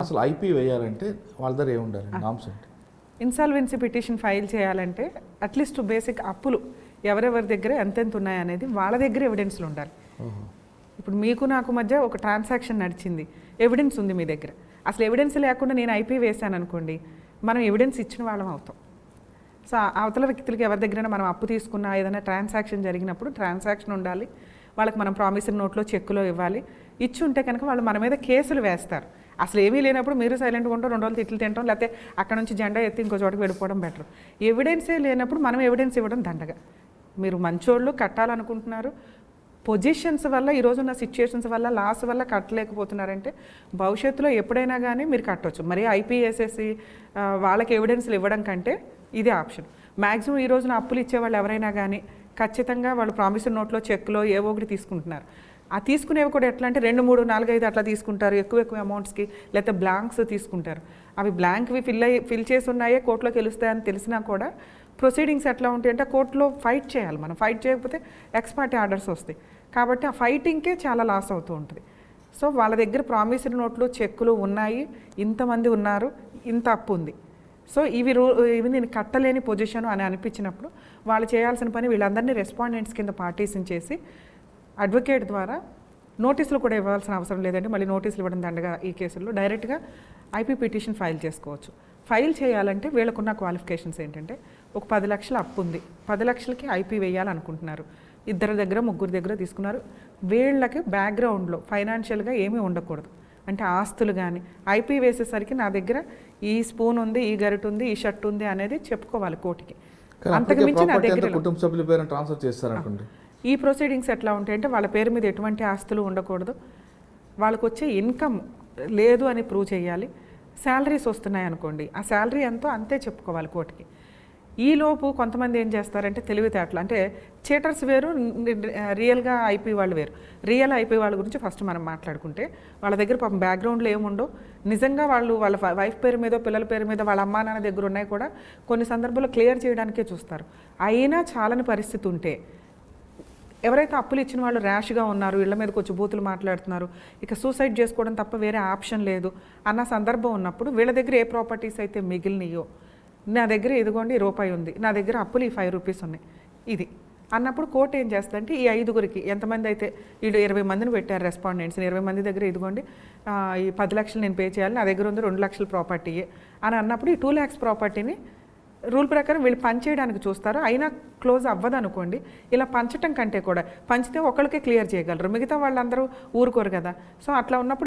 అసలు ఐపీ వేయాలంటే వాళ్ళ దగ్గర ఏముండాలి నామ్స్ అంటే? ఇన్సాల్వెన్సీ పిటిషన్ ఫైల్ చేయాలంటే అట్లీస్ట్ బేసిక్ అప్పులు ఎవరెవరి దగ్గర ఎంతెంత ఉన్నాయనేది వాళ్ళ దగ్గర ఎవిడెన్స్లు ఉండాలి. ఇప్పుడు మీకు నాకు మధ్య ఒక ట్రాన్సాక్షన్ నడిచింది, ఎవిడెన్స్ ఉంది మీ దగ్గర. అసలు ఎవిడెన్స్ లేకుండా నేను ఐపీ వేసాను అనుకోండి, మనం ఎవిడెన్స్ ఇచ్చిన వాళ్ళం అవుతాం. సో అవతల వ్యక్తులకి ఎవరి దగ్గరైనా మనం అప్పు తీసుకున్నా ఏదైనా ట్రాన్సాక్షన్ జరిగినప్పుడు ట్రాన్సాక్షన్ ఉండాలి, వాళ్ళకి మనం ప్రామిసరీ నోట్లో చెక్కులో ఇవ్వాలి. ఇచ్చి ఉంటే కనుక వాళ్ళు మన మీద కేసులు వేస్తారు. అసలు ఏమీ లేనప్పుడు మీరు సైలెంట్గా ఉంటాం, 2 రోజులు తిట్లు తింటాం, లేకపోతే అక్కడ నుంచి జెండా ఎత్తి ఇంకో చోటకి వెళ్ళిపోవడం బెటర్. ఎవిడెన్సే లేనప్పుడు మనం ఎవిడెన్స్ ఇవ్వడం దండగా. మీరు మంచోళ్ళు కట్టాలనుకుంటున్నారు, పొజిషన్స్ వల్ల ఈరోజున్న సిచ్యుయేషన్స్ వల్ల లాస్ వల్ల కట్టలేకపోతున్నారంటే భవిష్యత్తులో ఎప్పుడైనా కానీ మీరు కట్టవచ్చు. మరి ఐపీఎస్ఎస్సి వాళ్ళకి ఎవిడెన్స్లు ఇవ్వడం కంటే ఇదే ఆప్షన్. మ్యాక్సిమం ఈ రోజున అప్పులు ఇచ్చేవాళ్ళు ఎవరైనా కానీ ఖచ్చితంగా వాళ్ళు ప్రామిసరీ నోట్లో చెక్లో ఏవో ఒకటి తీసుకుంటున్నారు. ఆ తీసుకునేవి కూడా ఎట్లా అంటే 2, 3, 4, 5 అట్లా తీసుకుంటారు, ఎక్కువ అమౌంట్స్కి. లేకపోతే బ్లాంక్స్ తీసుకుంటారు. అవి బ్లాంక్వి ఫిల్ చేసి ఉన్నాయే కోర్టులోకి వెలుస్తాయని తెలిసినా కూడా ప్రొసీడింగ్స్ ఎట్లా ఉంటాయి అంటే కోర్టులో ఫైట్ చేయాలి. మనం ఫైట్ చేయకపోతే ఎక్స్ పార్టీ ఆర్డర్స్ వస్తాయి. కాబట్టి ఆ ఫైటింగ్కే చాలా లాస్ అవుతూ ఉంటుంది. సో వాళ్ళ దగ్గర ప్రామిసరీ నోట్లు చెక్కులు ఉన్నాయి, ఇంతమంది ఉన్నారు, ఇంత అప్పు ఉంది, సో ఇవి నేను కట్టలేని పొజిషన్ అని అనిపించినప్పుడు వాళ్ళు చేయాల్సిన పని వీళ్ళందరినీ రెస్పాండెంట్స్ కింద పార్టీషన్ చేసి అడ్వకేట్ ద్వారా నోటీసులు కూడా ఇవ్వాల్సిన అవసరం లేదంటే మళ్ళీ నోటీసులు ఇవ్వడం దండగా. ఈ కేసుల్లో డైరెక్ట్గా ఐపీ పిటిషన్ ఫైల్ చేసుకోవచ్చు. ఫైల్ చేయాలంటే వీళ్ళకున్న క్వాలిఫికేషన్స్ ఏంటంటే ఒక 10 లక్షల అప్పు ఉంది, 10 లక్షలకి ఐపీ వేయాలనుకుంటున్నారు, 2 దగ్గర 3 దగ్గర తీసుకున్నారు. వీళ్ళకి బ్యాక్గ్రౌండ్లో ఫైనాన్షియల్గా ఏమీ ఉండకూడదు. అంటే ఆస్తులు కానీ ఐపీ వేసేసరికి నా దగ్గర ఈ స్పూన్ ఉంది, ఈ గరిట ఉంది, ఈ షర్ట్ ఉంది అనేది చెప్పుకోవాలి కోర్టుకి. అంతకుమించి నా దగ్గర కుటుంబ సభ్యుల పేరు ట్రాన్స్ఫర్ చేస్తారనుకోండి. ఈ ప్రొసీడింగ్స్ ఎట్లా ఉంటాయంటే వాళ్ళ పేరు మీద ఎటువంటి ఆస్తులు ఉండకూడదు, వాళ్ళకు వచ్చే ఇన్కమ్ లేదు అని ప్రూవ్ చేయాలి. శాలరీస్ వస్తున్నాయి అనుకోండి, ఆ శాలరీ ఎంతో అంతే చెప్పుకోవాలి కోర్టుకి. ఈలోపు కొంతమంది ఏం చేస్తారంటే తెలివితేటలు, అంటే చీటర్స్ వేరు, రియల్గా ఐపీ వాళ్ళు వేరు. రియల్ ఐపీ వాళ్ళ గురించి ఫస్ట్ మనం మాట్లాడుకుంటే వాళ్ళ దగ్గర పాపం బ్యాక్గ్రౌండ్లో ఏముండవు. నిజంగా వాళ్ళ వైఫ్ పేరు మీద, పిల్లల పేరు మీద, వాళ్ళ అమ్మా నాన్న దగ్గర ఉన్నాయి కూడా కొన్ని సందర్భాల్లో క్లియర్ చేయడానికే చూస్తారు. అయినా చాలని పరిస్థితి ఉంటే ఎవరైతే అప్పులు ఇచ్చిన వాళ్ళు ర్యాష్గా ఉన్నారు, ఇళ్ల మీదకి వచ్చి బూతులు మాట్లాడుతున్నారు, ఇక సూసైడ్ చేసుకోవడం తప్ప వేరే ఆప్షన్ లేదు అన్న సందర్భం ఉన్నప్పుడు వీళ్ళ దగ్గర ఏ ప్రాపర్టీస్ అయితే మిగిలినయో, నా దగ్గర ఇదిగోండి రూపాయి ఉంది, నా దగ్గర అప్పులు ఈ 5 రూపీస్ ఉన్నాయి, ఇది అన్నప్పుడు కోర్టు ఏం చేస్తుందంటే ఈ 5గురికి ఎంతమంది అయితే వీళ్ళు 20 మందిని పెట్టారు రెస్పాండెంట్స్ని, 20 మంది దగ్గర ఇదిగోండి ఈ 10 లక్షలు నేను పే చేయాలి, నా దగ్గర ఉంది 2 లక్షల ప్రాపర్టీయే అని అన్నప్పుడు ఈ 2 lakhs ప్రాపర్టీని రూల్ ప్రకారం వీళ్ళు పంచేయడానికి చూస్తారు. అయినా క్లోజ్ అవ్వదు అనుకోండి. ఇలా పంచటం కంటే కూడా పంచితే ఒకళ్ళకే క్లియర్ చేయగలరు, మిగతా వాళ్ళందరూ ఊరుకోరు కదా. సో అట్లా ఉన్నప్పుడు